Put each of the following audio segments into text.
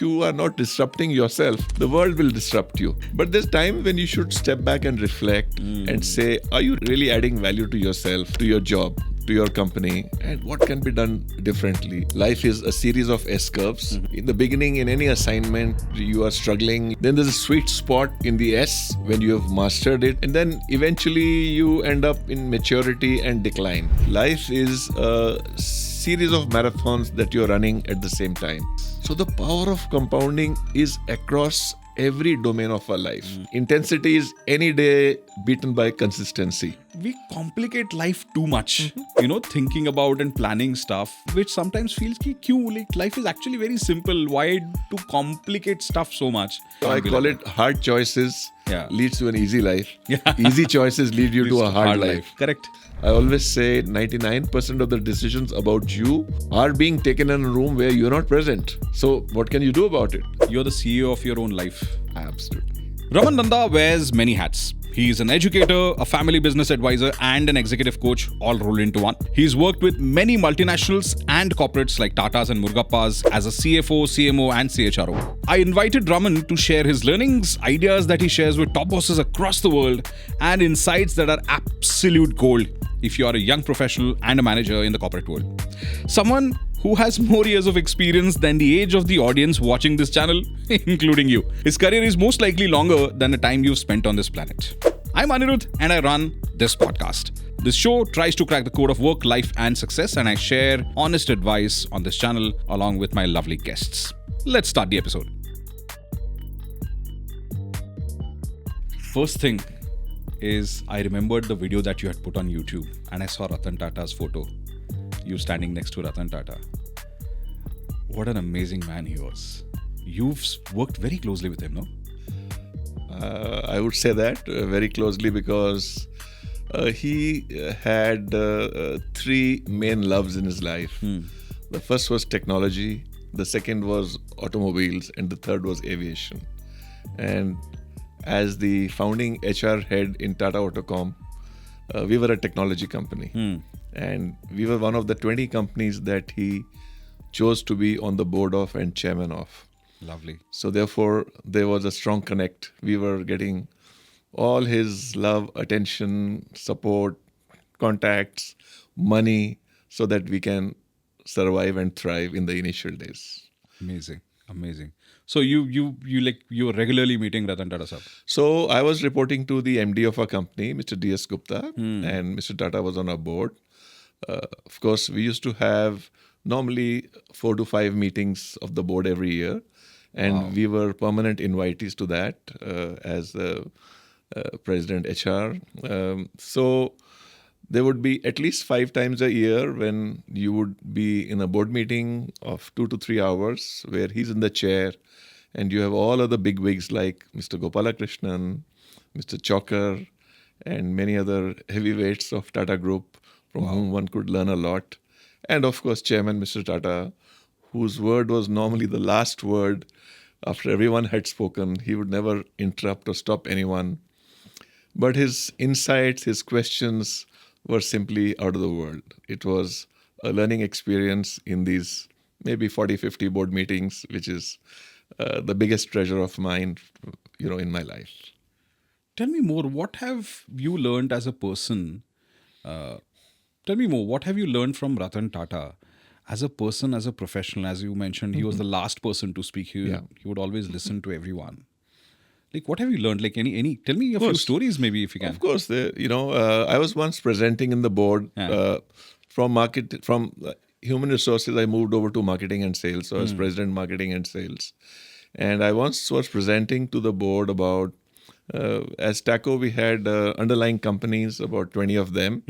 you are not disrupting yourself, the world will disrupt you. But there's time when you should step back and reflect and say, are you really adding value to yourself, to your job, to your company, and what can be done differently? Life is a series of S-curves. In the beginning, in any assignment, you are struggling. Then there's a sweet spot in the S when you have mastered it. And then eventually you end up in maturity and decline. Life is a series of marathons that you're running at the same time. So the power of compounding is across every domain of our life. Intensity is any day beaten by consistency. We complicate life too much, thinking about and planning stuff, which sometimes feels like life is actually very simple. Why to complicate stuff so much? I call it hard choices leads to an easy life. Easy choices lead you to a hard life. Correct. I always say 99% of the decisions about you are being taken in a room where you're not present. So what can you do about it? You're the CEO of your own life. Absolutely. Raman Nanda wears many hats. He's an educator, a family business advisor, and an executive coach, all rolled into one. He's worked with many multinationals and corporates like Tatas and Murugappas as a CFO, CMO, and CHRO. I invited Raman to share his learnings, ideas that he shares with top bosses across the world, and insights that are absolute gold if you are a young professional and a manager in the corporate world. Someone who has more years of experience than the age of the audience watching this channel, including you. His career is most likely longer than the time you've spent on this planet. I'm Anirudh and I run this podcast. This show tries to crack the code of work, life, and success, and I share honest advice on this channel along with my lovely guests. Let's start the episode. First thing is I remembered the video that you had put on YouTube and I saw Ratan Tata's photo. You standing next to Ratan Tata. What an amazing man he was. You've worked very closely with him, no? I would say that very closely because he had three main loves in his life. The first was technology, the second was automobiles, and the third was aviation. And as the founding HR head in Tata Autocom, we were a technology company. And we were one of the 20 companies that he chose to be on the board of and chairman of. Lovely. So therefore, there was a strong connect. We were getting all his love, attention, support, contacts, money, so that we can survive and thrive in the initial days. Amazing. So you were regularly meeting Ratan Tata sir. So I was reporting to the MD of our company, Mr. D.S. Gupta, and Mr. Tata was on our board. Of course, we used to have normally 4 to 5 meetings of the board every year. And we were permanent invitees to that as President HR. So there would be at least 5 times a year when you would be in a board meeting of 2 to 3 hours where he's in the chair and you have all other bigwigs like Mr. Gopalakrishnan, Mr. Chokar, and many other heavyweights of Tata Group from whom one could learn a lot. And of course, Chairman Mr. Tata, whose word was normally the last word after everyone had spoken. He would never interrupt or stop anyone. But his insights, his questions were simply out of the world. It was a learning experience in these maybe 40, 50 board meetings, which is the biggest treasure of mine, in my life. Tell me more. What have you learned as a person? Tell me more. What have you learned from Ratan Tata as a person, as a professional? As you mentioned, he was the last person to speak. He would always listen to everyone. Like, what have you learned? Like, any? Tell me a few stories, maybe, if you can. Of course, I was once presenting in the board from human resources. I moved over to marketing and sales. So I was president marketing and sales, and I once was presenting to the board about. As TACO, we had underlying companies, about 20 of them.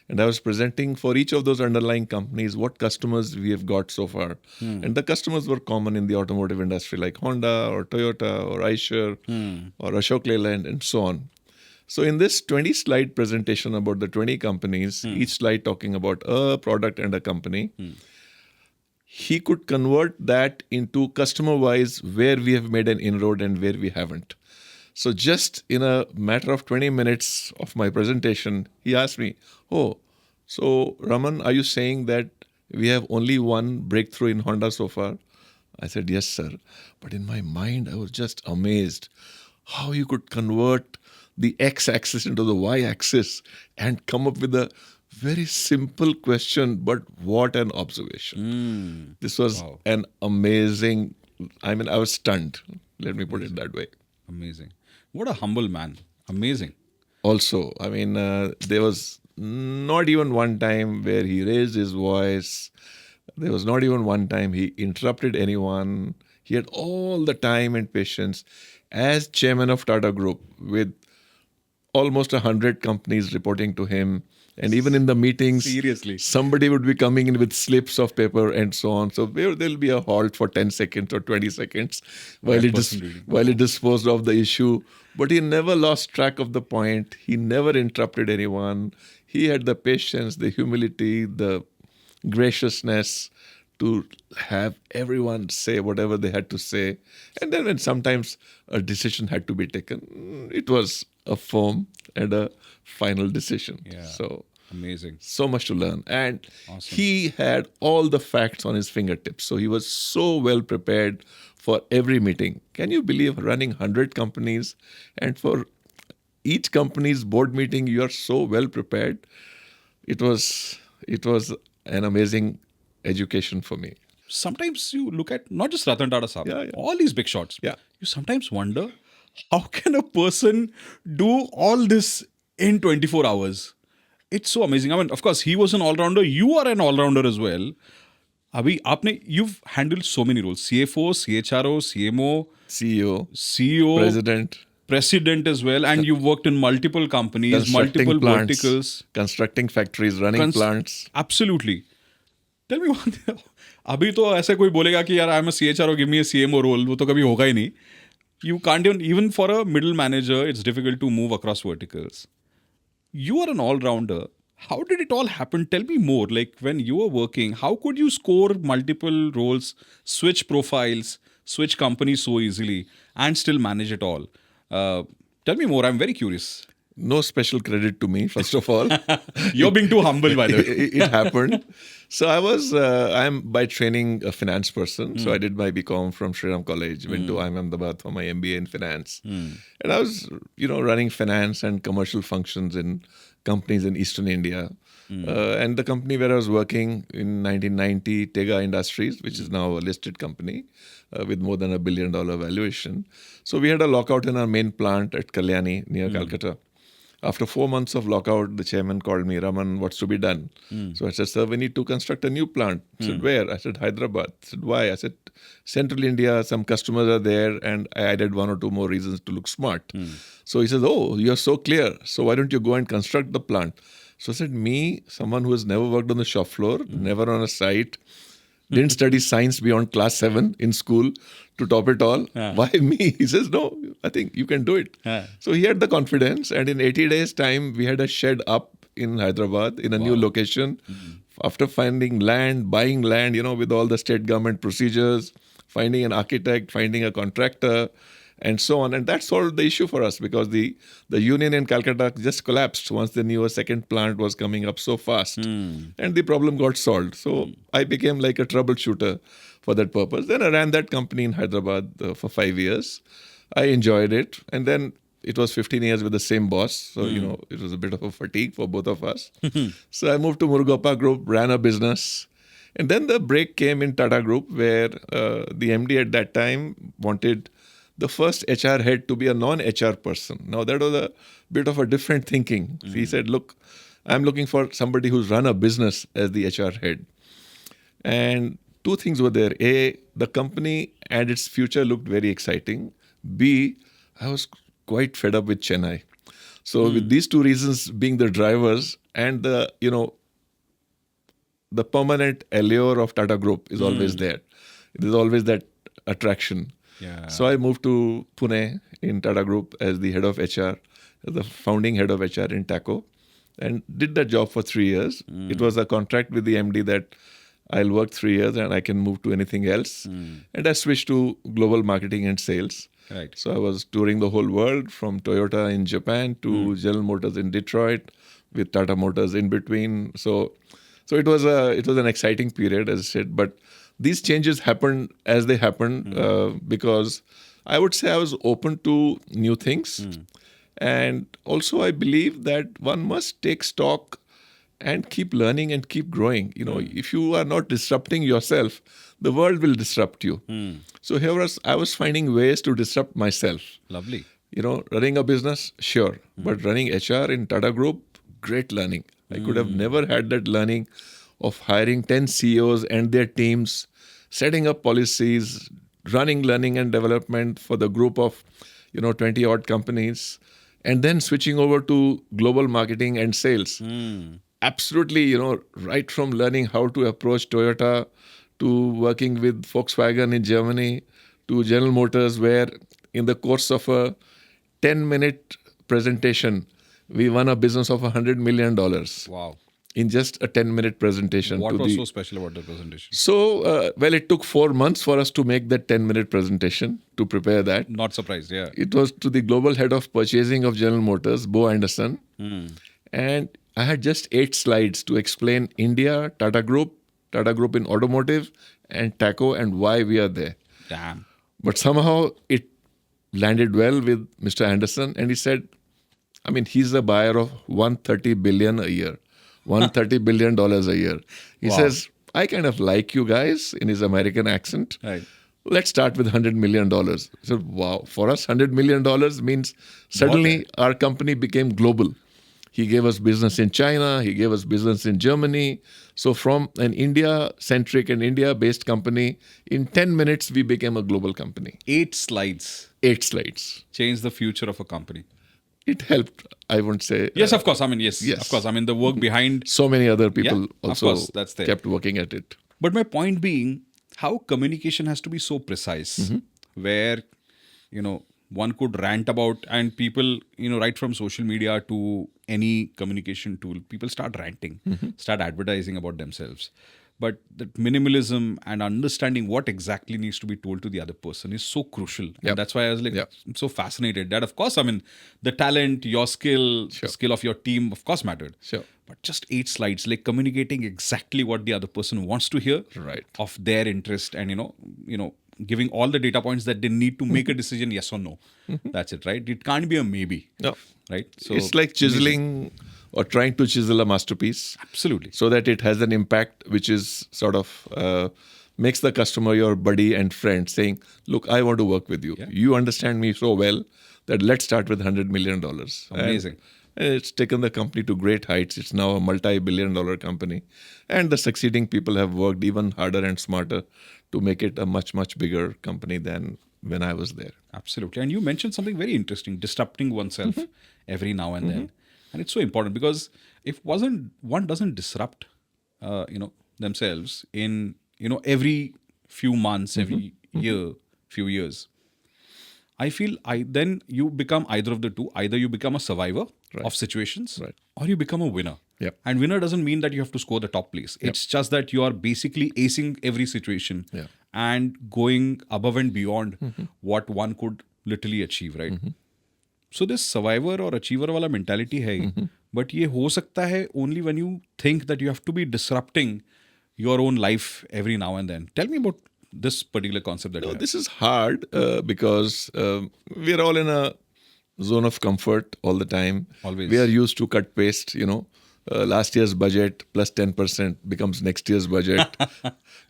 And I was presenting for each of those underlying companies what customers we have got so far. And the customers were common in the automotive industry like Honda or Toyota or Eicher or Ashok Leyland and so on. So in this 20-slide presentation about the 20 companies, each slide talking about a product and a company, he could convert that into customer-wise where we have made an inroad and where we haven't. So just in a matter of 20 minutes of my presentation, he asked me, so Raman, are you saying that we have only one breakthrough in Honda so far? I said, yes, sir. But in my mind, I was just amazed how you could convert the x-axis into the y-axis and come up with a very simple question, but what an observation. This was Wow. an amazing, I mean, I was stunned. Let me put it that way. Amazing. What a humble man. Amazing. Also, I mean, there was not even one time where he raised his voice. There was not even one time he interrupted anyone. He had all the time and patience as chairman of Tata Group with almost 100 companies reporting to him. And even in the meetings, Seriously. somebody would be coming in with slips of paper and so on. So there'll be a halt for 10 seconds or 20 seconds while That he, person reading. while he disposed of the issue. But he never lost track of the point. He never interrupted anyone. He had the patience, the humility, the graciousness to have everyone say whatever they had to say. And then when sometimes a decision had to be taken, it was a firm and a final decision. Yeah. So Amazing. so much to learn. And Awesome. he had all the facts on his fingertips. So he was so well prepared for every meeting. Can you believe running 100 companies, and for each company's board meeting you are so well prepared? It was an amazing education for me. Sometimes you look at not just Ratan Tata Saab, Yeah, yeah. all these big shots. Yeah. You sometimes wonder how can a person do all this in 24 hours? It's so amazing. I mean, of course, he was an all-rounder. You are an all-rounder as well. You've handled so many roles: CFO, CHRO, CMO, CEO, CEO, president as well, and you've worked in multiple companies, constructing multiple plants, verticals. constructing factories, running plants. Absolutely. Tell me one thing. अभी तो ऐसे कोई बोलेगा कि यार I am a CHRO, give me a CMO role, वो तो कभी होगा ही नहीं. You can't even for a middle manager, it's difficult to move across verticals. You are an all-rounder. How did it all happen? Tell me more. Like when you were working, how could you score multiple roles, switch profiles, switch companies so easily, and still manage it all? Tell me more. I'm very curious. No special credit to me, first of all. You're being too humble, by the way. It happened. So I'm by training a finance person. So I did my BCom from Sri Ram College, went to IIM Ahmedabad for my MBA in finance. And I was, running finance and commercial functions in companies in Eastern India. And the company where I was working in 1990, Tega Industries, which is now a listed company with more than $1 billion valuation. So we had a lockout in our main plant at Kalyani near Calcutta. After 4 months of lockout, the chairman called me, Raman, what's to be done? So I said, sir, we need to construct a new plant. He said, where? I said, Hyderabad. He said, why? I said, Central India, some customers are there, and I added 1 or 2 more reasons to look smart. So he says, oh, you're so clear. So why don't you go and construct the plant? So I said, me, someone who has never worked on the shop floor, never on a site, didn't study science beyond class 7 in school to top it all. Why me? He says, no, I think you can do it. So he had the confidence, and in 80 days' time, we had a shed up in Hyderabad in a new location. After finding land, buying land, with all the state government procedures, finding an architect, finding a contractor, and so on. And that solved the issue for us because the union in Calcutta just collapsed once they knew a second plant was coming up so fast. And the problem got solved. So I became like a troubleshooter for that purpose. Then I ran that company in Hyderabad for 5 years. I enjoyed it. And then it was 15 years with the same boss. So, it was a bit of a fatigue for both of us. So I moved to Murugappa Group, ran a business. And then the break came in Tata Group where the MD at that time wanted the first HR head to be a non-HR person. Now, that was a bit of a different thinking. He said, look, I'm looking for somebody who's run a business as the HR head. And 2 things were there. A, the company and its future looked very exciting. B, I was quite fed up with Chennai. So with these 2 reasons being the drivers and the permanent allure of Tata Group is always there. There's always that attraction. Yeah. So I moved to Pune in Tata Group as the head of HR, the founding head of HR in TACO, and did that job for 3 years. It was a contract with the MD that I'll work 3 years and I can move to anything else. And I switched to global marketing and sales. Right. So I was touring the whole world from Toyota in Japan to General Motors in Detroit with Tata Motors in between. So it was an exciting period, as I said, but these changes happened as they happened because I would say I was open to new things. And also, I believe that one must take stock and keep learning and keep growing. If you are not disrupting yourself, the world will disrupt you. So I was finding ways to disrupt myself. Lovely. Running a business, sure, but running HR in Tata Group, great learning. I could have never had that learning of hiring 10 CEOs and their teams, setting up policies, running learning and development for the group of 20 odd companies, and then switching over to global marketing and sales. Absolutely, right from learning how to approach Toyota to working with Volkswagen in Germany to General Motors, where in the course of a 10-minute presentation, we won a business of $100 million. Wow. In just a 10-minute presentation. What was so special about the presentation? So, it took 4 months for us to make that 10-minute presentation, to prepare that. Not surprised, yeah. It was to the global head of purchasing of General Motors, Bo Anderson. And I had just 8 slides to explain India, Tata Group in automotive, and TACO, and why we are there. Damn. But somehow it landed well with Mr. Anderson, and he said, he's a buyer of $130 billion a year. $130 billion a year. He says, I kind of like you guys, in his American accent. Right. Let's start with $100 million. So, wow, for us, $100 million means suddenly our company became global. He gave us business in China. He gave us business in Germany. So from an India-centric and India-based company, in 10 minutes, we became a global company. 8 slides. 8 slides. Changed the future of a company. It helped, I won't say. Yes, of course. Yes, of course. The work behind. So many other people also of course, that's there. Kept working at it. But my point being, how communication has to be so precise, where, one could rant about, and people, right from social media to any communication tool, people start ranting, start advertising about themselves. But that minimalism and understanding what exactly needs to be told to the other person is so crucial. And that's why I was I'm so fascinated that, of course, the talent, your skill, the skill of your team, of course, mattered. Sure. But just 8 slides, like communicating exactly what the other person wants to hear, right, of their interest, and, giving all the data points that they need to make a decision, yes or no. That's it, right? It can't be a maybe. No. Right? So it's like chiseling or trying to chisel a masterpiece. Absolutely. So that it has an impact which is sort of makes the customer your buddy and friend, saying, look, I want to work with you. Yeah. You understand me so well that let's start with $100 million. Amazing. And it's taken the company to great heights. It's now a multi-billion-dollar company. And the succeeding people have worked even harder and smarter to make it a much, much bigger company than when I was there. Absolutely. And you mentioned something very interesting, disrupting oneself every now and then. And it's so important because if one doesn't disrupt, themselves in, every few months, every year, few years, I feel then you become either of the two. Either you become a survivor of situations, or you become a winner. Yep. And winner doesn't mean that you have to score the top place. It's just that you are basically acing every situation and going above and beyond what one could literally achieve, right? So this survivor or achiever wala mentality hai, but ye ho sakta hai only when you think that you have to be disrupting your own life every now and then. Tell me about this particular concept that you have. This is hard because we're all in a zone of comfort all the time. Always. We are used to cut paste, last year's budget plus 10% becomes next year's budget.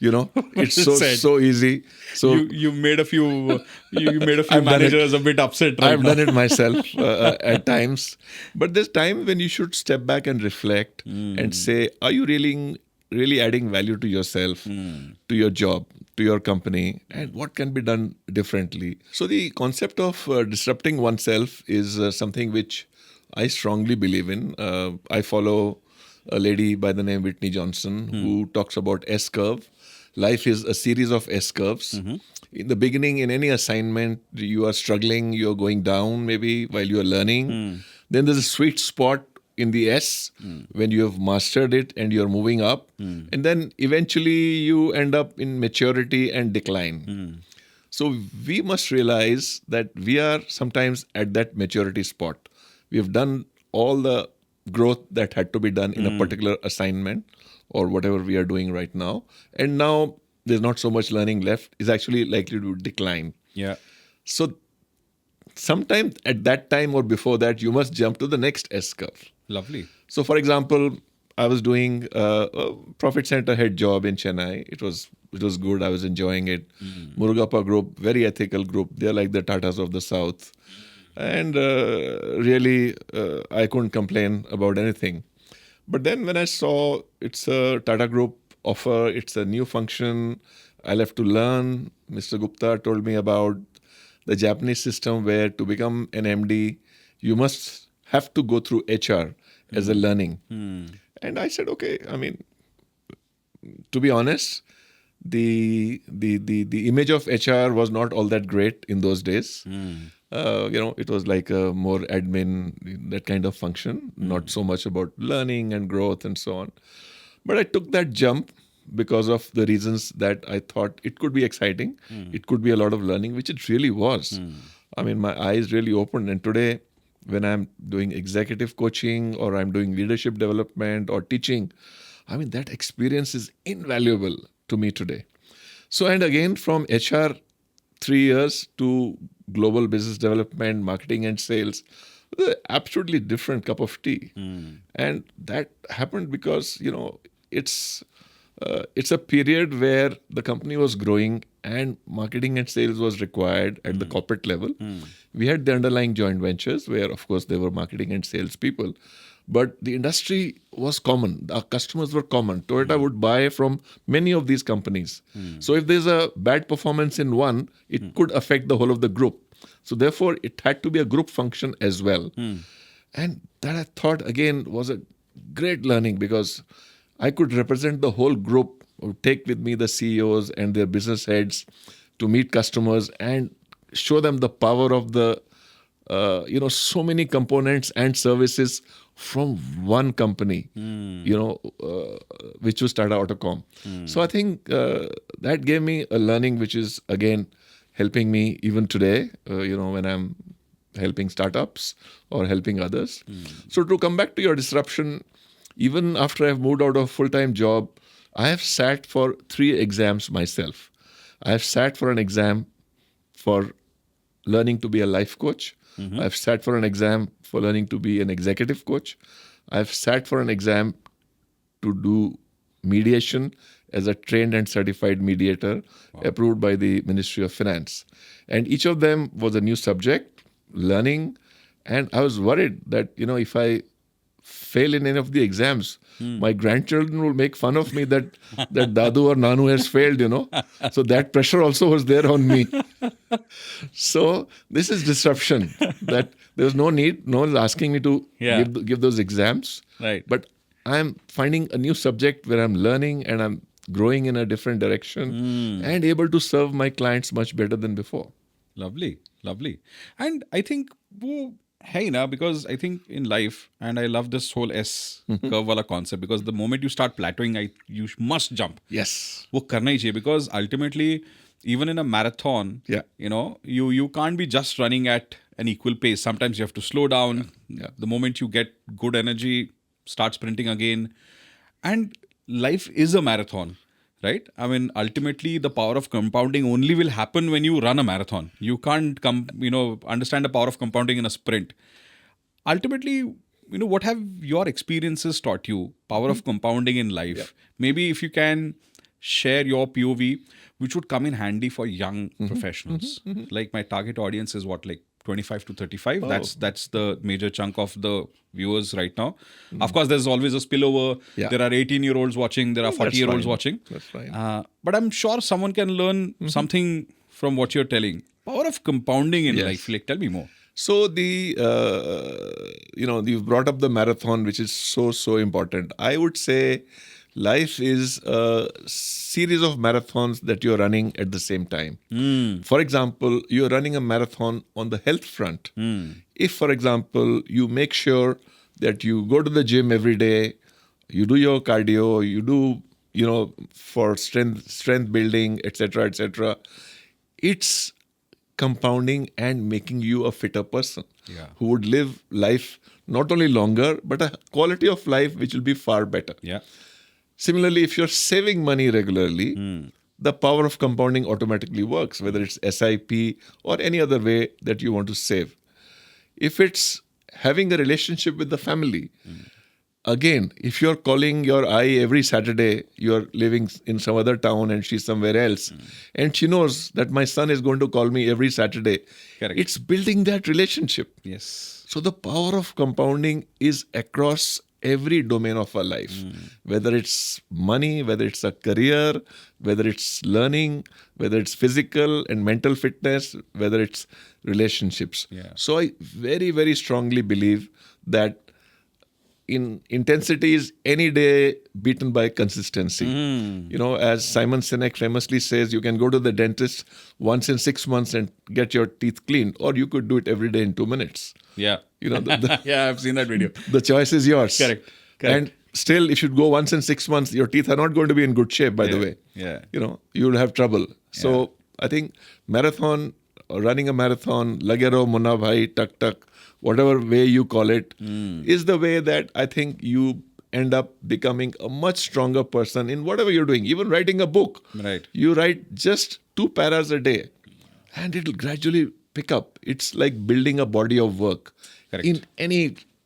It's so easy. So you made a few managers a bit upset. Right I've now. done it myself at times, but there's time when you should step back and reflect and say, are you really adding value to yourself, to your job, to your company, and what can be done differently? So the concept of disrupting oneself is something which I strongly believe in. I follow a lady by the name Whitney Johnson who talks about S-curve. Life is a series of S-curves. In the beginning, in any assignment, you are struggling, you're going down maybe while you're learning. Then there's a sweet spot in the S when you have mastered it and you're moving up. And then eventually you end up in maturity and decline. So we must realize that we are sometimes at that maturity spot. We have done all the growth that had to be done in a particular assignment or whatever we are doing right now. And now there's not so much learning left, is actually likely to decline. Yeah. So sometime at that time or before that, you must jump to the next S curve. Lovely. So, for example, I was doing a profit center head job in Chennai. It was good. I was enjoying it. Murugappa Group, very ethical group. They're like the Tatas of the South, and really, I couldn't complain about anything. But then when I saw it's a Tata Group offer, it's a new function, I'll have to learn. Mr. Gupta told me about the Japanese system where to become an MD, you must have to go through HR as a learning. And I said, okay, I mean, to be honest, the image of HR was not all that great in those days. It was like a more admin, that kind of function, not so much about learning and growth and so on. But I took that jump because of the reasons that I thought it could be exciting. It could be a lot of learning, which it really was. I mean, my eyes really opened. And today, when I'm doing executive coaching or I'm doing leadership development or teaching, I mean, that experience is invaluable to me today. So, and again, from HR 3 years to global business development, marketing and sales, absolutely different cup of tea. And that happened because, it's a period where the company was growing and marketing and sales was required at the corporate level. We had the underlying joint ventures where, of course, there were marketing and sales people. But the industry was common. Our customers were common. Toyota would buy from many of these companies. So if there's a bad performance in one, it could affect the whole of the group. So therefore, it had to be a group function as well. And that I thought, again, was a great learning because I could represent the whole group, or take with me the CEOs and their business heads to meet customers and show them the power of the, so many components and services from one company, which was Tata Autocom. So I think that gave me a learning which is, again, helping me even today, when I'm helping startups or helping others. So to come back to your disruption, even after I've moved out of full-time job, I have sat for 3 exams myself. I have sat for an exam for learning to be a life coach. I've sat for an exam for learning to be an executive coach. I've sat for an exam to do mediation as a trained and certified mediator approved by the Ministry of Finance. And each of them was a new subject, learning. And I was worried that, if I fail in any of the exams, my grandchildren will make fun of me that Dadu or Nanu has failed, So that pressure also was there on me. So this is disruption, that there's no need, no one's asking me to give those exams. Right. But I'm finding a new subject where I'm learning and I'm growing in a different direction and able to serve my clients much better than before. Lovely. And I think, because I think in life, and I love this whole S curve wala concept, because the moment you start plateauing, you must jump. Yes. वो करना ही चाहिए, because ultimately, even in a marathon, you can't be just running at an equal pace. Sometimes you have to slow down. The moment you get good energy, start sprinting again. And life is a marathon, right? I mean, ultimately, the power of compounding only will happen when you run a marathon. You can't understand the power of compounding in a sprint. Ultimately, what have your experiences taught you? Power of compounding in life. Maybe if you can share your POV, which would come in handy for young professionals. Like my target audience is what, like 25 to 35. That's the major chunk of the viewers right now. Of course, there's always a spillover. There are 18-year-olds watching. There are 40-year-olds watching. That's fine. But I'm sure someone can learn something from what you're telling. Power of compounding in life. Like, tell me more. So you've brought up the marathon, which is so important. I would say life is a series of marathons that you're running at the same time. For example, you're running a marathon on the health front. If, for example, you make sure that you go to the gym every day, you do your cardio, you do, for strength building, etc., it's compounding and making you a fitter person who would live life not only longer, but a quality of life which will be far better. Yeah. Similarly, if you're saving money regularly, the power of compounding automatically works, whether it's SIP or any other way that you want to save. If it's having a relationship with the family, again, if you're calling your eye every Saturday, you're living in some other town and she's somewhere else, and she knows that my son is going to call me every Saturday, Correct. it's building that relationship. Yes. So the power of compounding is across every domain of our life, whether it's money, whether it's a career, whether it's learning, whether it's physical and mental fitness, whether it's relationships. Yeah. So I very, very strongly believe that in intensity is any day beaten by consistency. You know, as Simon Sinek famously says, you can go to the dentist once in 6 months and get your teeth cleaned, or you could do it every day in 2 minutes. Yeah. You know, Yeah, I've seen that video. the choice is yours. Correct. And still, if you go once in 6 months, your teeth are not going to be in good shape, by the way. Yeah. You know, you'll have trouble. So I think marathon, running a marathon, lagero, munna bhai, tak tak, whatever way you call it, is the way that I think you end up becoming a much stronger person in whatever you're doing. Even writing a book. Right. You write just 2 paras a day and it'll gradually pick up. It's like building a body of work. Correct.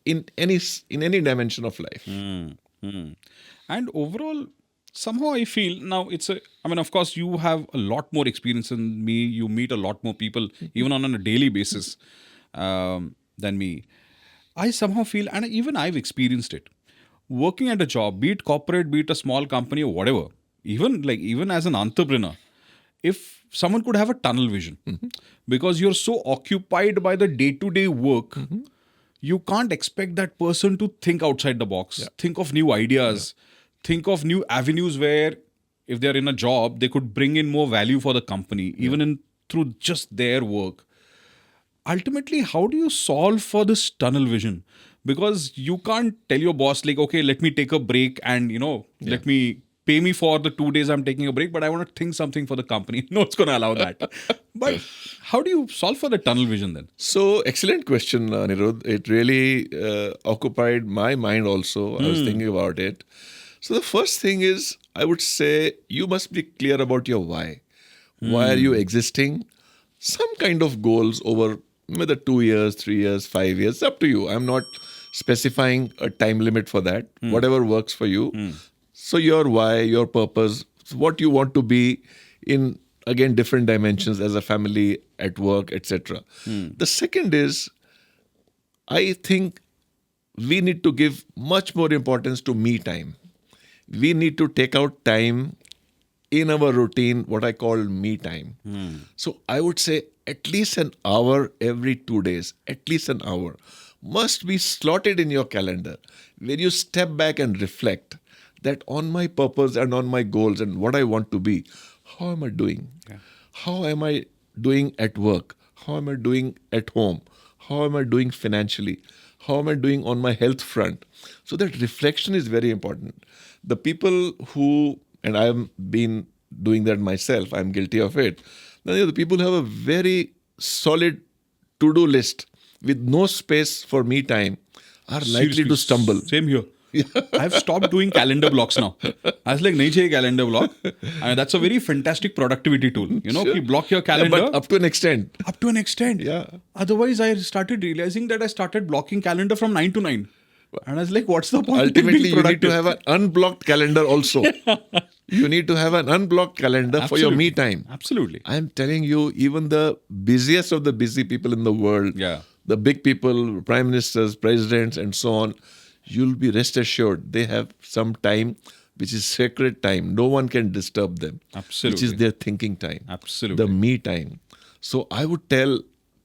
in any dimension of life. And overall, somehow I feel now of course, you have a lot more experience than me. You meet a lot more people, even on a daily basis, than me. I somehow feel, and even I've experienced it, working at a job, be it corporate, be it a small company or whatever, even as an entrepreneur, if someone could have a tunnel vision, because you're so occupied by the day-to-day work, you can't expect that person to think outside the box, think of new ideas, think of new avenues where if they're in a job, they could bring in more value for the company, even through just their work. Ultimately, how do you solve for this tunnel vision? Because you can't tell your boss, like, okay, let me take a break and, let me pay me for the 2 days I'm taking a break, but I want to think something for the company. No, it's going to allow that. But how do you solve for the tunnel vision then? So, excellent question, Anirudh. It really occupied my mind also. I was thinking about it. So, the first thing is, I would say you must be clear about your why. Why are you existing? Some kind of goals over whether 2 years, 3 years, 5 years, up to you. I'm not specifying a time limit for that. Whatever works for you. So your why, your purpose, what you want to be in, again, different dimensions as a family, at work, etc. The second is, I think we need to give much more importance to me time. We need to take out time in our routine, what I call me time. So I would say at least an hour every 2 days, at least an hour, must be slotted in your calendar where you step back and reflect that on my purpose and on my goals and what I want to be, how am I doing? Yeah. How am I doing at work? How am I doing at home? How am I doing financially? How am I doing on my health front? So that reflection is very important. The people who, and I've been doing that myself, I'm guilty of it. Now, the people who have a very solid to-do list with no space for me time are likely to stumble. Same here. I've stopped doing calendar blocks now. I was like, nahi chahiye calendar block. And that's a very fantastic productivity tool. You block your calendar. But up to an extent. Up to an extent. Yeah. Otherwise, I started realizing that I started blocking calendar from 9 to 9. And I was like, what's the point? Ultimately, you need to have an unblocked calendar also. You need to have an unblocked calendar for your me time. Absolutely. I'm telling you, even the busiest of the busy people in the world, the big people, prime ministers, presidents, and so on, you'll be rest assured they have some time which is sacred time. No one can disturb them. Absolutely. Which is their thinking time. Absolutely. The me time. So I would tell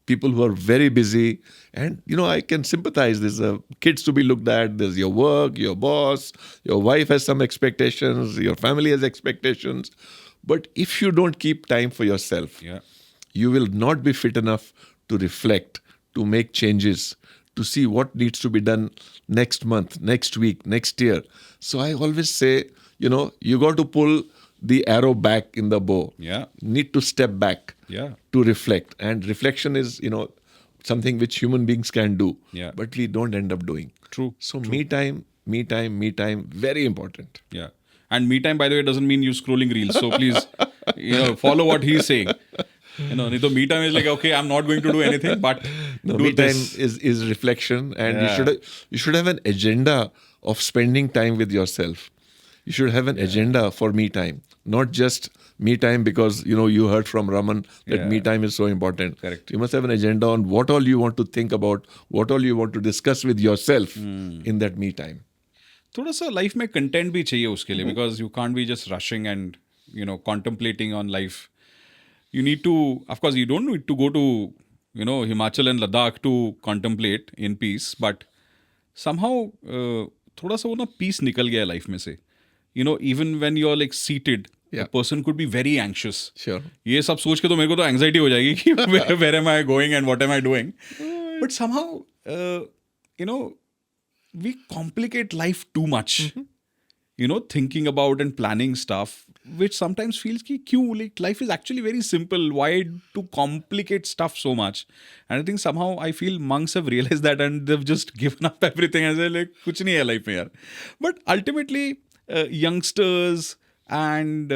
people who are very busy, and I can sympathize. There's kids to be looked at, there's your work, your boss, your wife has some expectations, your family has expectations. But if you don't keep time for yourself, you will not be fit enough to reflect, to make changes, to see what needs to be done next month, next week, next year. So I always say, you got to pull the arrow back in the bow. Need to step back to reflect. And reflection is, something which human beings can do. But we don't end up doing. True. So me time, very important. Yeah. And me time, by the way, doesn't mean you scrolling reels. So please follow what he's saying. नहीं तो me time is like, okay, I'm not going to do anything, but No, do me time this. is reflection, and Yeah. you should have an agenda of spending time with yourself. You should have an agenda for me time, not just me time because you heard from Raman that me Yeah. time is so important. Correct. You must have an agenda on what all you want to think about, what all you want to discuss with yourself in that me time. थोड़ा सा life में content भी चाहिए उसके लिए because you can't be just rushing and contemplating on life. You need to, of course, you don't need to go to Himachal and Ladakh to contemplate in peace, but somehow थोड़ा सा वो ना peace निकल गया है life में से. Even when you're like seated, the Yeah. person could be very anxious. Sure. ये सब सोच के तो मेरे को तो एंग्जाइटी हो जाएगी कि where am I going and what am I doing? But somehow, we complicate life too much. Thinking about and planning stuff, which sometimes feels ki kyun, like life is actually very simple. Why to complicate stuff so much? And I think somehow I feel monks have realized that and they've just given up everything and say like kuch nahi hai life mein yaar. But ultimately, youngsters and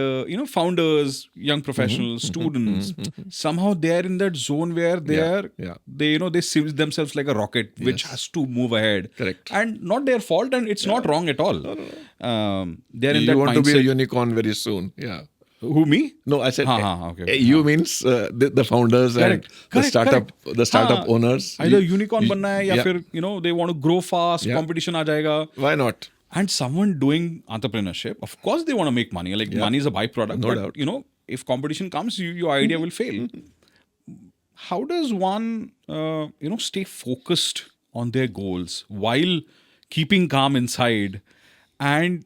founders, young professionals, students, somehow they're in that zone where Yeah. they see themselves like a rocket which Yes. has to move ahead. Correct. And not their fault, and it's not wrong at all. They're in You that want to be a mindset. unicorn very soon. Yeah. Who, me? No, I said Okay. you means the founders Correct. and the startup हाँ, owners. Either unicorn बनना है या yeah. फिर they want to grow fast, Yeah. competition आ जाएगा. Why not? And someone doing entrepreneurship, of course they want to make money. Like money is a byproduct. No but doubt. if competition comes, your idea will fail. How does one, stay focused on their goals while keeping calm inside and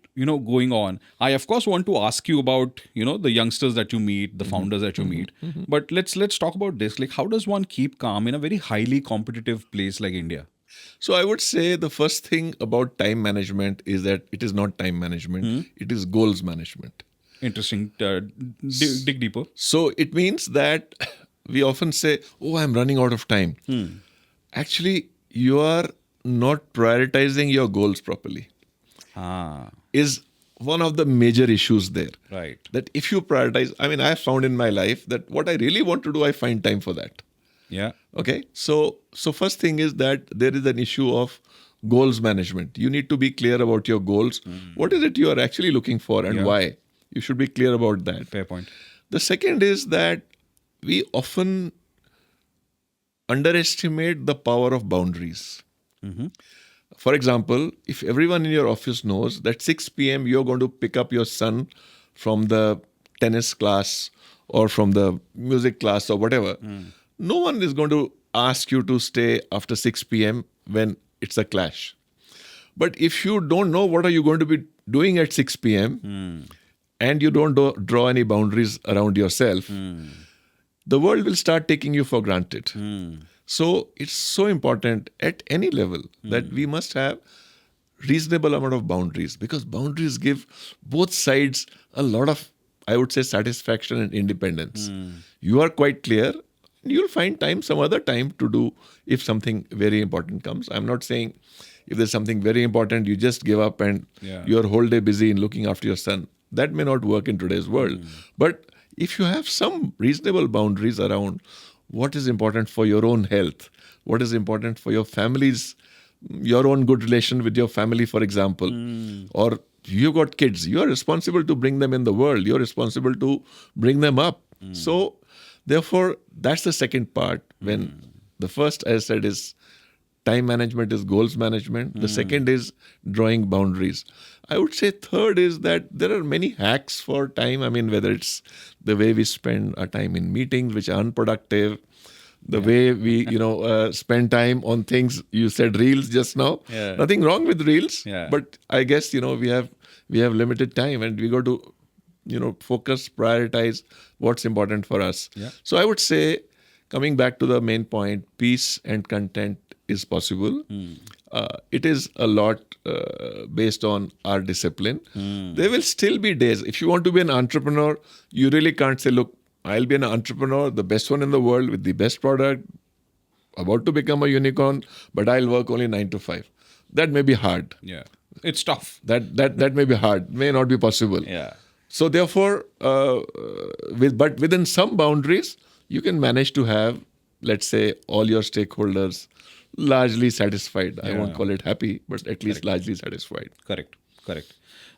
going on? I of course want to ask you about the youngsters that you meet, the founders that you meet. But let's talk about this. Like, how does one keep calm in a very highly competitive place like India? So I would say the first thing about time management is that it is not time management, it is goals management. Interesting. Dig deeper. So it means that we often say, oh, I'm running out of time. Actually, you are not prioritizing your goals properly. Is one of the major issues there. Right. That if you prioritize, I mean, I have found in my life that what I really want to do, I find time for that. Yeah. Okay, so first thing is that there is an issue of goals management. You need to be clear about your goals. What is it you are actually looking for and why? You should be clear about that. Fair point. The second is that we often underestimate the power of boundaries. For example, if everyone in your office knows that 6 p.m. you're going to pick up your son from the tennis class or from the music class or whatever, no one is going to ask you to stay after 6 p.m. when it's a clash. But if you don't know what are you going to be doing at 6 p.m. and you don't draw any boundaries around yourself, the world will start taking you for granted. So it's so important at any level that we must have reasonable amount of boundaries, because boundaries give both sides a lot of, I would say, satisfaction and independence. You are quite clear. You'll find time some other time to do if something very important comes. I'm not saying if there's something very important, you just give up and you're whole day busy in looking after your son. That may not work in today's world. But if you have some reasonable boundaries around what is important for your own health, what is important for your family's, your own good relation with your family, for example, or you've got kids, you are responsible to bring them in the world. You're responsible to bring them up. So, therefore, that's the second part. When the first, as I said, is time management, is goals management. The second is drawing boundaries. I would say third is that there are many hacks for time. I mean, whether it's the way we spend our time in meetings, which are unproductive, the way we, spend time on things. You said reels just now. Yeah. Nothing wrong with reels, Yeah. but I guess we have limited time and we got to focus, prioritize what's important for us. Yeah. So I would say, coming back to the main point, peace and content is possible. It is a lot based on our discipline. There will still be days. If you want to be an entrepreneur, you really can't say, look, I'll be an entrepreneur, the best one in the world with the best product, about to become a unicorn, but I'll work only 9 to 5. That may be hard. Yeah. It's tough. That may be hard, may not be possible. Yeah. So therefore, but within some boundaries, you can manage to have, let's say, all your stakeholders largely satisfied. I won't Yeah. call it happy, but at least largely satisfied. Correct, correct.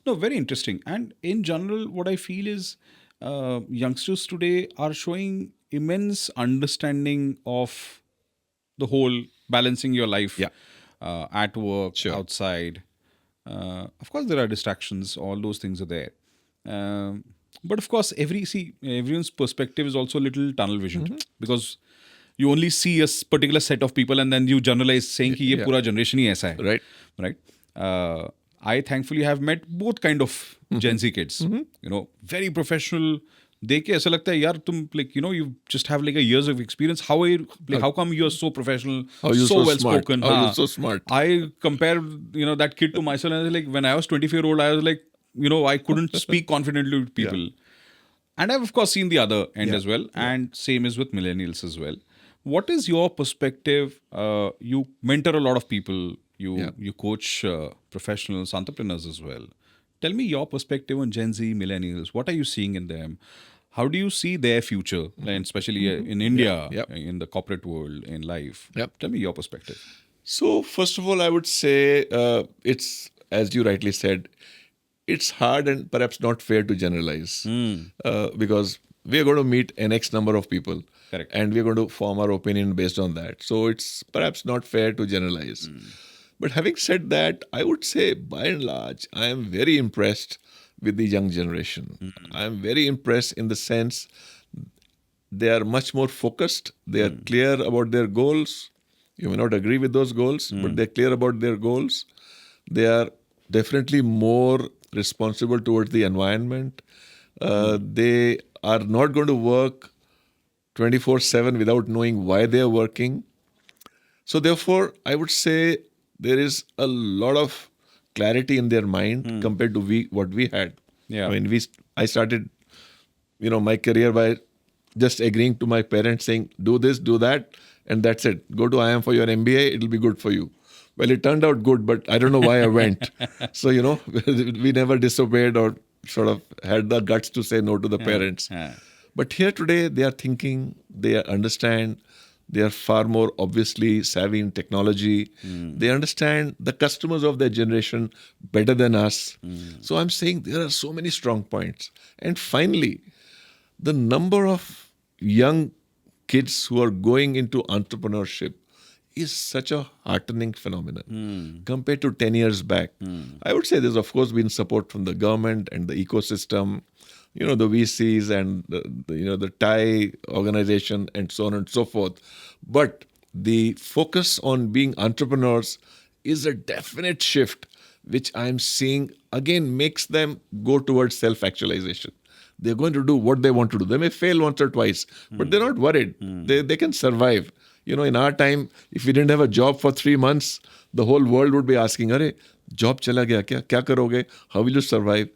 No, very interesting. And in general, what I feel is youngsters today are showing immense understanding of the whole balancing your life Yeah. at work, Sure. outside. Of course, there are distractions. All those things are there. Um, but of course, everyone's perspective is also a little tunnel visioned because you only see a particular set of people and then you generalize saying कि ये Yeah. पूरा generation ही ऐसा है, Right. right? I thankfully have met both kind of Gen Z kids. You know, very professional. देख के ऐसा लगता है यार तुम like you know you just have like a years of experience. How are you, like, how come you are so professional, How you so so well smart? spoken? How you so smart? I compare that kid to myself and I was like when I was 24-year-old I was like I couldn't speak confidently with people. And I've of course seen the other end Yeah. as well, and same is with millennials as well. What is your perspective? You mentor a lot of people. You coach professionals, entrepreneurs as well. Tell me your perspective on Gen Z millennials. What are you seeing in them? How do you see their future, and especially in India, Yep. in the corporate world, in life? Yep. Tell me your perspective. So first of all, I would say it's, as you rightly said, it's hard and perhaps not fair to generalize because we are going to meet an X number of people. Correct. And we are going to form our opinion based on that. So it's perhaps not fair to generalize. But having said that, I would say by and large, I am very impressed with the young generation. I am very impressed in the sense they are much more focused. They are clear about their goals. You may not agree with those goals, but they're clear about their goals. They are definitely more responsible towards the environment. They are not going to work 24/7 without knowing why they are working. So therefore, I would say there is a lot of clarity in their mind compared to what we had. Yeah. I mean, I started, my career by just agreeing to my parents saying, do this, do that, and that's it. Go to IIM for your MBA, it'll be good for you. Well, it turned out good, but I don't know why I went. So, we never disobeyed or sort of had the guts to say no to the parents. Yeah. But here today, they are thinking, they understand, they are far more obviously savvy in technology. They understand the customers of their generation better than us. So I'm saying there are so many strong points. And finally, the number of young kids who are going into entrepreneurship is such a heartening phenomenon compared to 10 years back. I would say there's, of course, been support from the government and the ecosystem, the VCs and the TIE organization and so on and so forth. But the focus on being entrepreneurs is a definite shift, which I'm seeing again makes them go towards self-actualization. They're going to do what they want to do. They may fail once or twice, but they're not worried. They can survive. In our time, if we didn't have a job for 3 months, the whole world would be asking, "Arey, job chala gaya kya? Kya karoge? How will you survive?"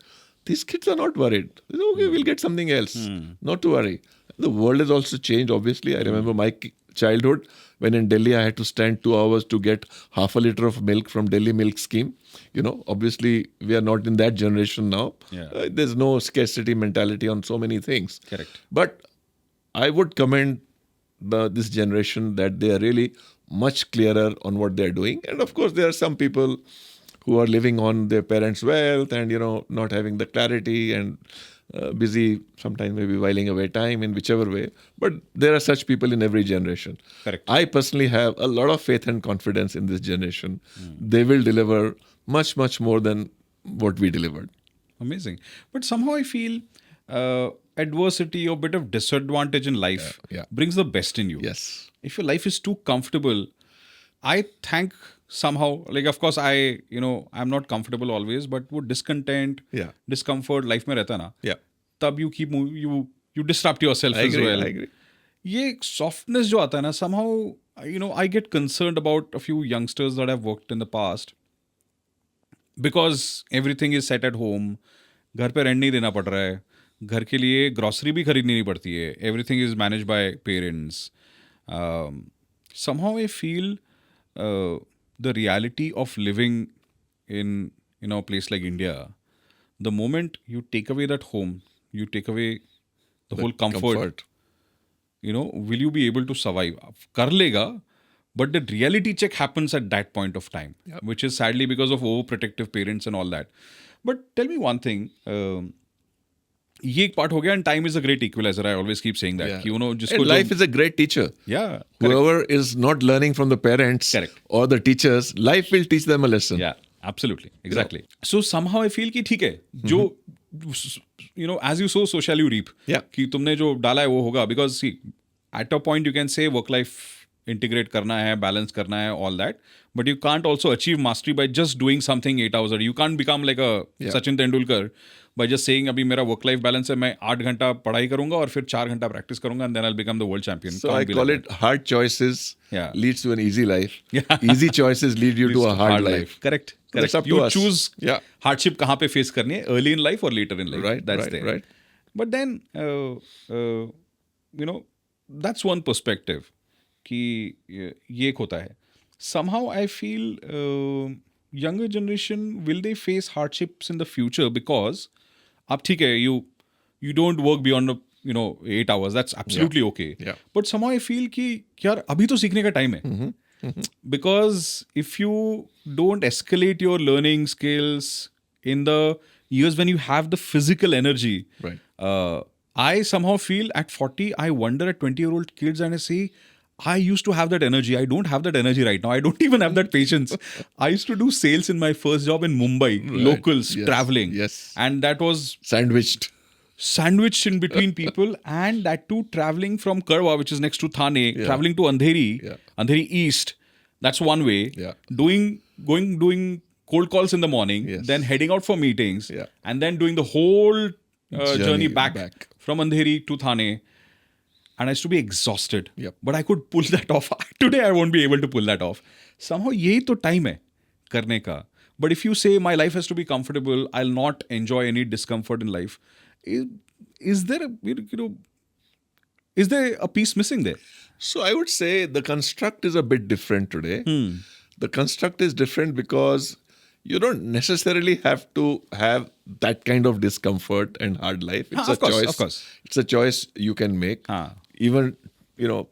These kids are not worried. They say, okay, we'll get something else. Not to worry. The world has also changed, obviously. I remember my childhood when in Delhi I had to stand 2 hours to get half a liter of milk from Delhi Milk Scheme. Obviously we are not in that generation now. Yeah. There's no scarcity mentality on so many things. Correct. But I would commend this generation that they are really much clearer on what they're doing. And of course, there are some people who are living on their parents' wealth and, not having the clarity and busy, sometimes maybe whiling away time in whichever way. But there are such people in every generation. Correct. I personally have a lot of faith and confidence in this generation. They will deliver much, much more than what we delivered. Amazing. But somehow I feel adversity or bit of disadvantage in life Yeah. brings the best in you. Yes. If your life is too comfortable, I think somehow, like, of course, I'm not comfortable always, but वो discontent, Yeah. discomfort life में रहता ना, Yeah. तब you keep you disrupt yourself I as agree. well. I agree. ये softness जो आता है ना, somehow, I get concerned about a few youngsters that I've worked in the past because everything is set at home. घर पे rent नहीं देना पड़ रहा है, घर के लिए ग्रॉसरी भी खरीदनी नहीं पड़ती है, everything is manage by parents. Somehow I feel the reality of living in a place like India, the moment you take away that home, you take away the whole comfort. Will you be able to survive? Kar lega, but the reality check happens at that point of time, which is sadly because of overprotective parents and all that. But tell me one thing. ये एक part हो गया, and time is a great equalizer. I always keep saying that. कि, जिसको And life is a great teacher. Yeah. Whoever is not learning from the parents or the teachers, life will teach them a lesson. Yeah, absolutely. Exactly. So somehow I feel कि ठीक है, जो as you sow, so shall you reap. कि तुमने जो डाला है वो होगा. Because see, at a point you can say work life integrate करना है, balance करना है, all that. But you can't also achieve mastery by just doing something 8 hours a day. You can't become like a Sachin Tendulkar by just saying अभी मेरा work life balance है, मैं 8 घंटा पढ़ाई करूंगा और फिर 4 घंटा practice करूंगा, and then I'll become the world champion. So I call it hard choices leads to an easy life. Easy choices lead you to a hard life. Correct. That's up you to us. choose hardship कहाँ पे face करनी है, early in life or later in life. Right. That's there. Right. But then, that's one perspective. कि ये एक होता है. Somehow I feel younger generation, will they face hardships in the future? Because अब ठीक है, you don't work beyond 8 hours. That's absolutely okay. But somehow I feel कि यार अभी तो सीखने का time है. Because if you don't escalate your learning skills in the years when you have the physical energy, I somehow feel at 40, I wonder at 20-year-old kids and I see, I used to have that energy. I don't have that energy right now. I don't even have that patience. I used to do sales in my first job in Mumbai, locals, traveling. And that was sandwiched in between people, and that too traveling from Karwa, which is next to Thane, traveling to Andheri, Andheri East. That's one way. Doing cold calls in the morning, then heading out for meetings, and then doing the whole journey back from Andheri to Thane. And I used to be exhausted. But I could pull that off. Today I won't be able to pull that off. Somehow यही तो time है करने का. But if you say my life has to be comfortable, I'll not enjoy any discomfort in life. Is there a piece missing there? So I would say the construct is a bit different today. The construct is different because you don't necessarily have to have that kind of discomfort and hard life. It's a choice. Of course. It's a choice you can make. Even, the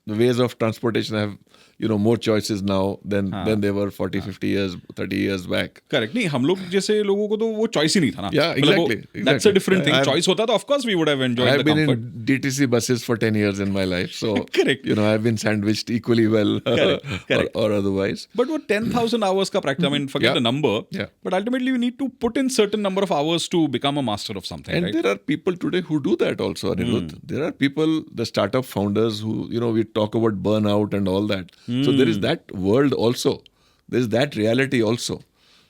ways of transportation have, more choices now than they were 40, 50 years, 30 years back. Correct. नहीं, हम लोग जैसे लोगों को तो वो choice ही नहीं था ना. Yeah, exactly. That's a different thing. Choice होता तो of course we would have enjoyed the comfort. I've been in DTC buses for 10 years in my life. So, correct. I've been sandwiched equally well correct. Or otherwise. But what 10,000 hours ka practice, I mean, forget the number. But ultimately you need to put in certain number of hours to become a master of something. And there are people today who do that also, Anirudh. There are people, the startup founders who, we talk about burnout and all that. So there is that world also. There is that reality also.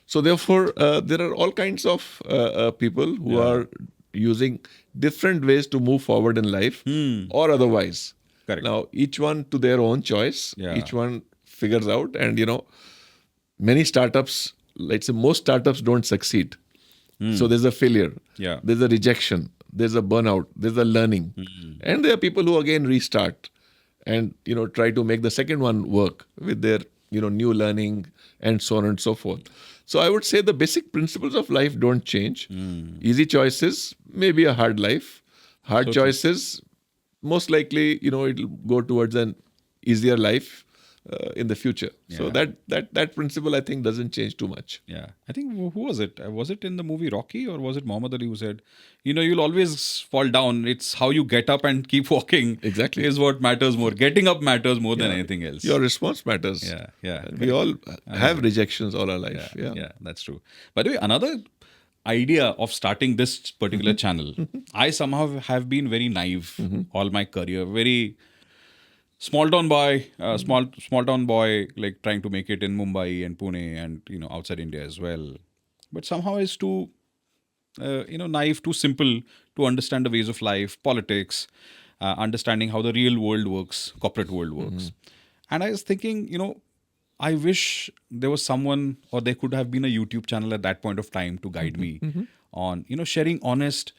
So therefore, there are all kinds of people who are using different ways to move forward in life or otherwise. Correct. Now, each one to their own choice. Each one figures out. And, many startups, let's say most startups don't succeed. So there's a failure. There's a rejection. There's a burnout. There's a learning. And there are people who again restart and, try to make the second one work with their, new learning and so on and so forth. So I would say the basic principles of life don't change. Easy choices, maybe a hard life. Hard choices, most likely, it'll go towards an easier life in the future. So that principle, I think, doesn't change too much. Yeah. I think, who was it? Was it in the movie Rocky or was it Muhammad Ali who said, you'll always fall down. It's how you get up and keep walking. Exactly. Is what matters more. Getting up matters more than anything else. Your response matters. Yeah. We all have rejections all our life. Yeah, that's true. By the way, another idea of starting this particular channel, I somehow have been very naive all my career. Very small town boy, like trying to make it in Mumbai and Pune and outside India as well. But somehow it's too naive, too simple to understand the ways of life, politics, understanding how the real world works, corporate world works. And I was thinking, I wish there was someone, or there could have been a YouTube channel at that point of time to guide me on, sharing honest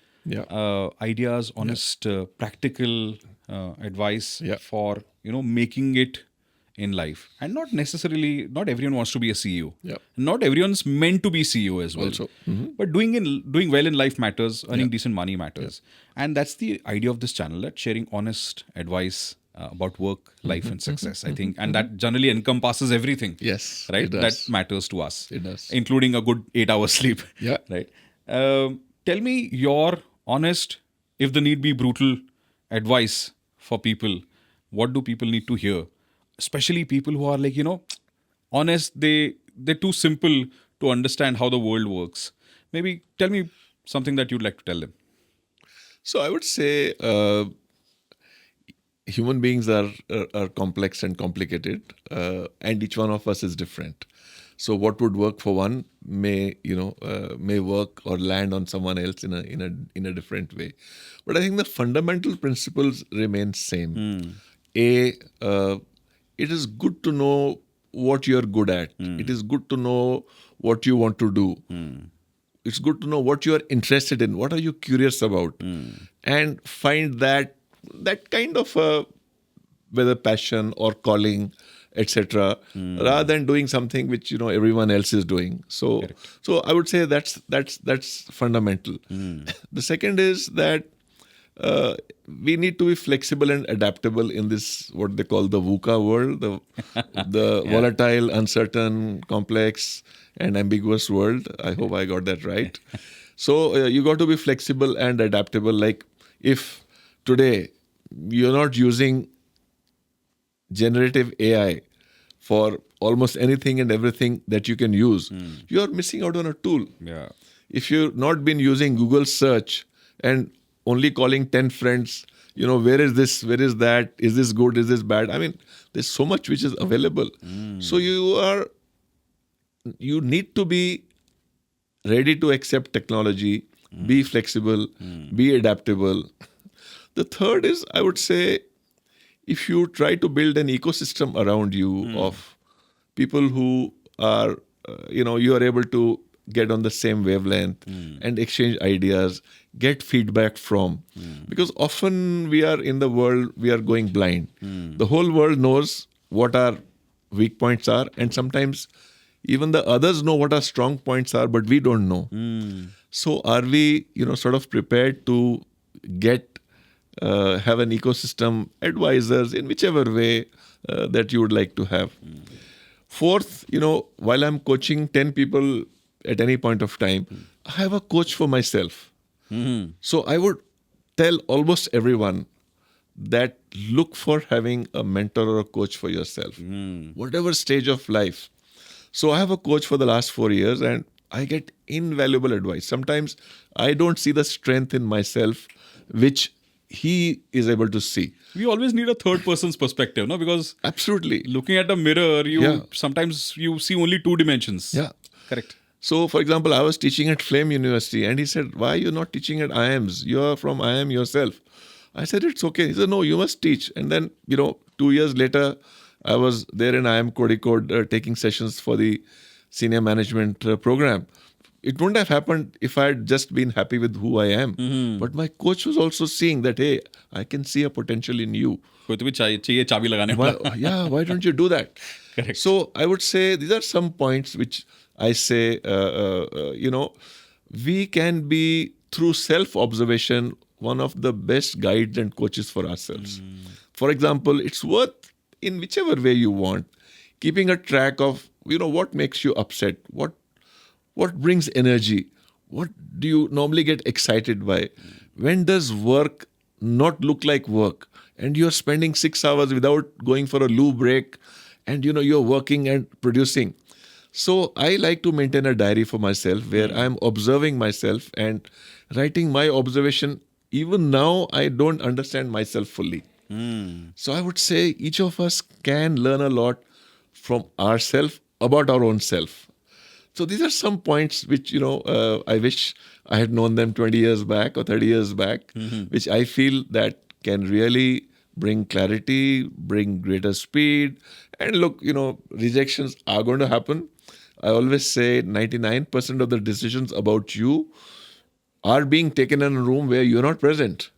ideas, honest, practical advice for, making it in life, and not necessarily, not everyone wants to be a CEO. Yeah. Not everyone's meant to be CEO as well. Also. But doing well in life matters. Earning decent money matters, and that's the idea of this channel: that sharing honest advice about work, life, and success. I think, and that generally encompasses everything. Yes, Right. it does. That matters to us. It does. Including a good 8 hours sleep. Yeah. Right. Tell me your honest, if the need be brutal, advice for people. What do people need to hear? Especially people who are like, honest, they're too simple to understand how the world works. Maybe tell me something that you'd like to tell them. So I would say human beings are complex and complicated, and each one of us is different. So what would work for one may work or land on someone else in a different way. But I think the fundamental principles remain same. It is good to know what you're good at. It is good to know what you want to do. It's good to know what you are interested in. What are you curious about? And find that kind of whether passion or calling, etc., rather than doing something which everyone else is doing. So I would say that's fundamental. The second is that we need to be flexible and adaptable in this what they call the VUCA world, the volatile, uncertain, complex, and ambiguous world. I hope I got that right. So you got to be flexible and adaptable. Like if today you're not using generative AI for almost anything and everything that you can use, you're missing out on a tool. Yeah. If you've not been using Google search and only calling 10 friends, where is this, where is that, is this good, is this bad? I mean, there's so much which is available. So you need to be ready to accept technology, be flexible, be adaptable. The third is, I would say, if you try to build an ecosystem around you of people who are, you are able to get on the same wavelength and exchange ideas, get feedback from. Because often we are in the world, we are going blind. The whole world knows what our weak points are, and sometimes even the others know what our strong points are, but we don't know. So are we, sort of prepared to have an ecosystem, advisors in whichever way that you would like to have. Fourth, while I'm coaching 10 people at any point of time, I have a coach for myself. So I would tell almost everyone that look for having a mentor or a coach for yourself, whatever stage of life. So I have a coach for the last 4 years and I get invaluable advice. Sometimes I don't see the strength in myself, which he is able to see. We always need a third person's perspective, no? Because absolutely, looking at a mirror, sometimes you see only two dimensions. Yeah. Correct. So, for example, I was teaching at Flame University and he said, why are you not teaching at IIMs? You are from IIM yourself. I said, it's okay. He said, no, you must teach. And then, 2 years later, I was there in IIM Kozhikode taking sessions for the senior management program. It wouldn't have happened if I had just been happy with who I am. But my coach was also seeing that, hey, I can see a potential in you. Why don't you do that? Correct. So I would say these are some points which I say, we can be, through self-observation, one of the best guides and coaches for ourselves. For example, it's worth, in whichever way you want, keeping a track of, what makes you upset, what brings energy, what do you normally get excited by, when does work not look like work, and you're spending 6 hours without going for a loo break, and you're working and producing. So I like to maintain a diary for myself where I'm observing myself and writing my observation. Even now, I don't understand myself fully. So I would say each of us can learn a lot from ourselves about our own self. So these are some points which, I wish I had known them 20 years back or 30 years back, which I feel that can really bring clarity, bring greater speed. And look, rejections are going to happen. I always say 99% of the decisions about you are being taken in a room where you're not present.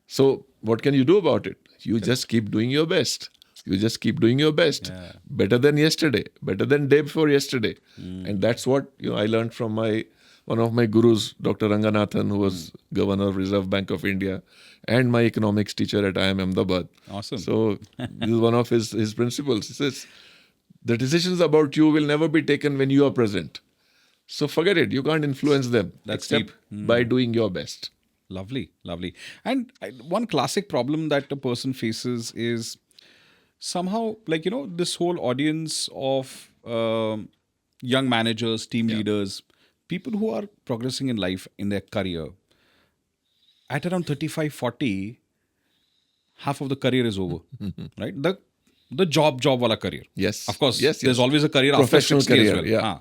So what can you do about it? You just keep doing your best. You just keep doing your best. Yeah. Better than yesterday, better than day before yesterday. And that's what I learned from one of my gurus, Dr. Ranganathan, who was governor of Reserve Bank of India, and my economics teacher at IIM Ahmedabad. Awesome. So this is one of his principles. He says, the decisions about you will never be taken when you are present. So forget it. You can't influence them That's except deep. by doing your best. Lovely, lovely. And one classic problem that a person faces is somehow, like, this whole audience of young managers, team leaders, people who are progressing in life, in their career. At around 35, 40, half of the career is over, right? The job wala career. Yes. Of course, Yes, there's yes. always a career Professional after 60 as career, well. yeah.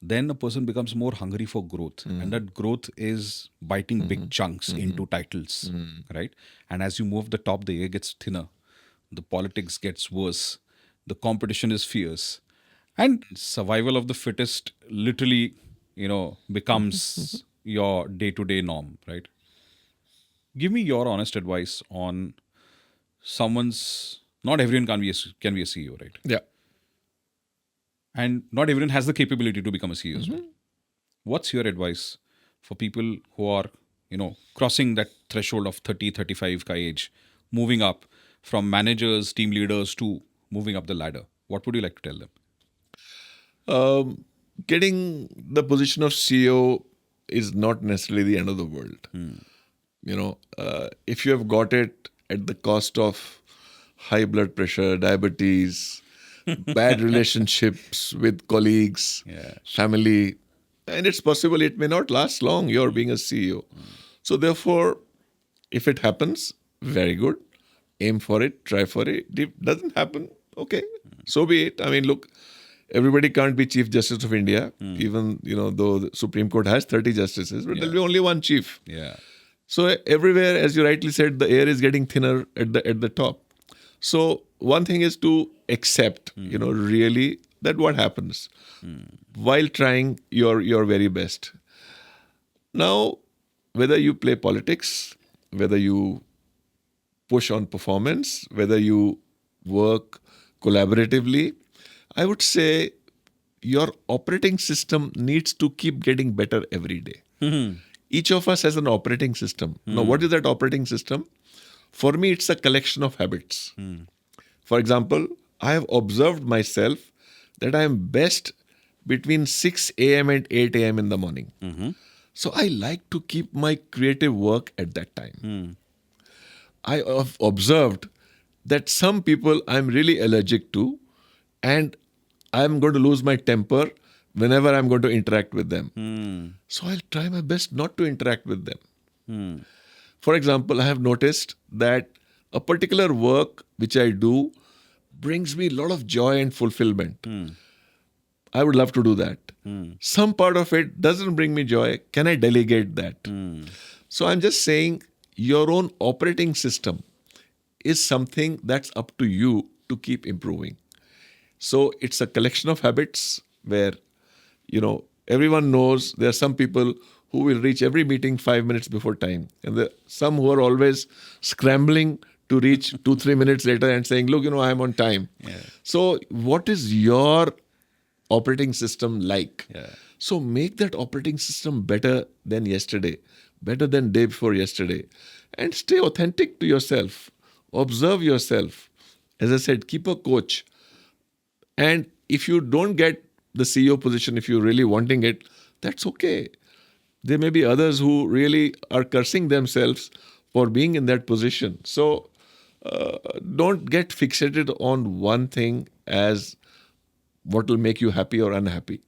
Then a person becomes more hungry for growth, and that growth is biting big chunks into titles, right? And as you move the top, the air gets thinner, the politics gets worse, the competition is fierce, and survival of the fittest literally, becomes your day-to-day norm, right? Give me your honest advice on someone's. Not everyone can be a CEO, right? Yeah. And not everyone has the capability to become a CEO as well. What's your advice for people who are, crossing that threshold of 30, 35 ka age, moving up from managers, team leaders to moving up the ladder? What would you like to tell them? Getting the position of CEO is not necessarily the end of the world. If you have got it at the cost of high blood pressure, diabetes, bad relationships with colleagues, family, and it's possible it may not last long, you're being a CEO. So therefore, if it happens, very good. Aim for it, try for it. If it doesn't happen, okay, so be it. I mean, look, everybody can't be Chief Justice of India, even, though the Supreme Court has 30 justices, but there'll be only one chief. Yeah. So everywhere, as you rightly said, the air is getting thinner at the top. So one thing is to accept, really that what happens while trying your very best. Now, whether you play politics, whether you push on performance, whether you work collaboratively, I would say your operating system needs to keep getting better every day. Each of us has an operating system. Now, what is that operating system? For me, it's a collection of habits. For example, I have observed myself that I am best between 6 a.m. and 8 a.m. in the morning. So I like to keep my creative work at that time. I have observed that some people I'm really allergic to, and I'm going to lose my temper whenever I'm going to interact with them. So I'll try my best not to interact with them. For example, I have noticed that a particular work which I do brings me a lot of joy and fulfillment. I would love to do that. Some part of it doesn't bring me joy. Can I delegate that? So I'm just saying your own operating system is something that's up to you to keep improving. So it's a collection of habits where, everyone knows there are some people who will reach every meeting 5 minutes before time. And there are some who are always scrambling to reach 2-3 minutes later and saying, look, I'm on time. So what is your operating system like? So make that operating system better than yesterday, better than day before yesterday, and stay authentic to yourself. Observe yourself. As I said, keep a coach. And if you don't get the CEO position, if you're really wanting it, that's okay. There may be others who really are cursing themselves for being in that position. So don't get fixated on one thing as what will make you happy or unhappy.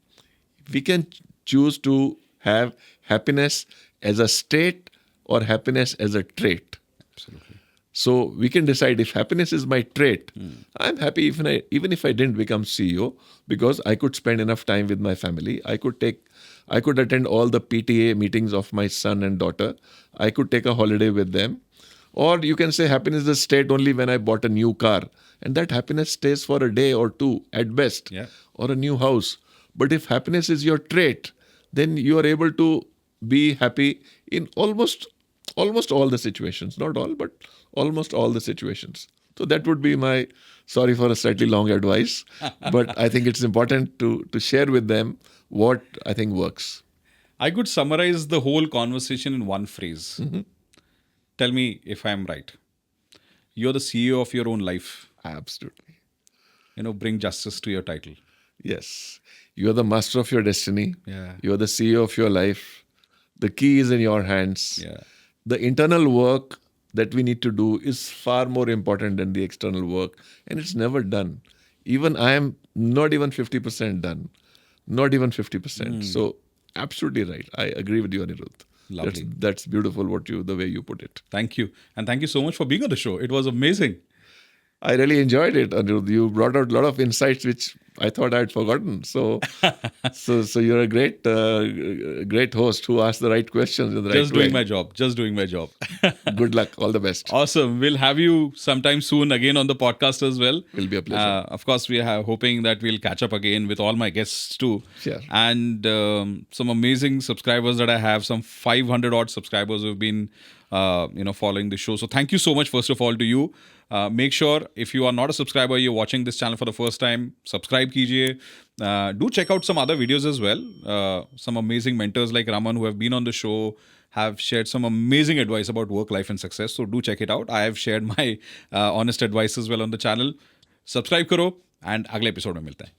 We can choose to have happiness as a state or happiness as a trait. Absolutely. So we can decide if happiness is my trait. I'm happy even if I didn't become CEO, because I could spend enough time with my family. I could attend all the PTA meetings of my son and daughter. I could take a holiday with them. Or you can say happiness is a state only when I bought a new car. And that happiness stays for a day or two at best, or a new house. But if happiness is your trait, then you are able to be happy in almost all the situations. Not all, but almost all the situations. So that would be my, sorry for a slightly long advice, but I think it's important to share with them what I think works. I could summarize the whole conversation in one phrase. Tell me if I'm right. You're the CEO of your own life. Absolutely. Bring justice to your title. Yes. You are the master of your destiny. Yeah. You are the CEO of your life. The key is in your hands. Yeah. The internal work that we need to do is far more important than the external work. And it's never done. Even I am not even 50% done. Not even 50%. So absolutely right. I agree with you, Anirudh. Lovely. That's beautiful the way you put it. Thank you. And thank you so much for being on the show. It was amazing. I really enjoyed it, Anirudh. You brought out a lot of insights which I thought I'd forgotten. So you're a great host who asked the right questions in the right way. Just doing my job. Just doing my job. Good luck. All the best. Awesome. We'll have you sometime soon again on the podcast as well. Will be a pleasure. Of course, we are hoping that we'll catch up again with all my guests too. Sure. And some amazing subscribers that I have, some 500 odd subscribers who've been following the show. So thank you so much, first of all, to you. Make sure if you are not a subscriber, you're watching this channel for the first time, subscribe kijiye. Do check out some other videos as well. Some amazing mentors like Raman who have been on the show have shared some amazing advice about work, life and success. So do check it out. I have shared my honest advice as well on the channel. Subscribe karo and agle episode mein milte hain.